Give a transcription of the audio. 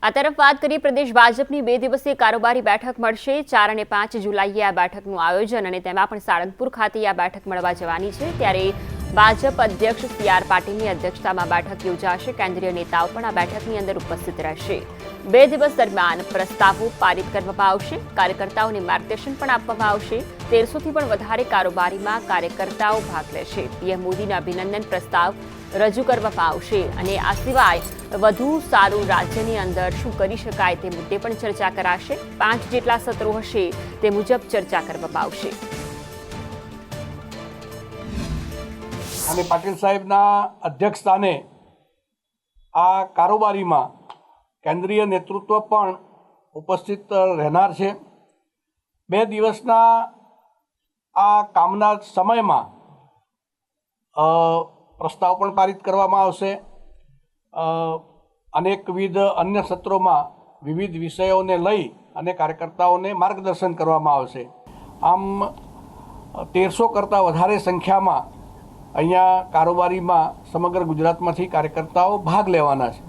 આ તરફ વાત કરીએ પ્રદેશ ભાજપની 2 દિવસીય કારોબારી બેઠક મળશે। 4 અને 5 જુલાઈએ આ બેઠકનું આયોજન અને તેમાં પણ સાળંગપુર ખાતે આ બેઠક મળવા જવાની છે। ત્યારે ભાજપ અધ્યક્ષ સી.આર. પાટીલની અધ્યક્ષતામાં બેઠક યોજાશે। કેન્દ્રીય નેતાઓ પણ આ બેઠકની અંદર ઉપસ્થિત રહેશે। 2 દિવસ દરમિયાન પ્રસ્તાવો પારિત કરવામાં આવશે। કાર્યકર્તાઓને માર્ગદર્શન પણ આપવામાં આવશે। 1300થી પણ વધારે કારોબારીમાં કાર્યકર્તાઓ ભાગ લેશે। પીએમ મોદીના અભિનંદન પ્રસ્તાવ રજૂ કરવામાં આવશે અને આ સિવાય વધુ સારું રાજ્યની અંદર શું કરી શકાય તે મુદ્દે પણ ચર્ચા કરાશે। 5 જેટલા સત્રો હશે તે મુજબ ચર્ચા કરવામાં આવશે। અને પાટીલ સાહેબના અધ્યક્ષસ્થાને આ કારોબારીમાં કેન્દ્રીય નેતૃત્વ પણ ઉપસ્થિત રહેનાર છે। 2 દિવસના આ કામના સમયમાં પ્રસ્તાવ પણ પારિત કરવામાં આવશે। અનેકવિધ અન્ય સત્રોમાં વિવિધ વિષયોને લઈ અને કાર્યકર્તાઓને માર્ગદર્શન કરવામાં આવશે। આમ 1300 કરતાં વધારે સંખ્યામાં અહીંયા કારોબારીમાં સમગ્ર ગુજરાતમાંથી કાર્યકર્તાઓ ભાગ લેવાના છે।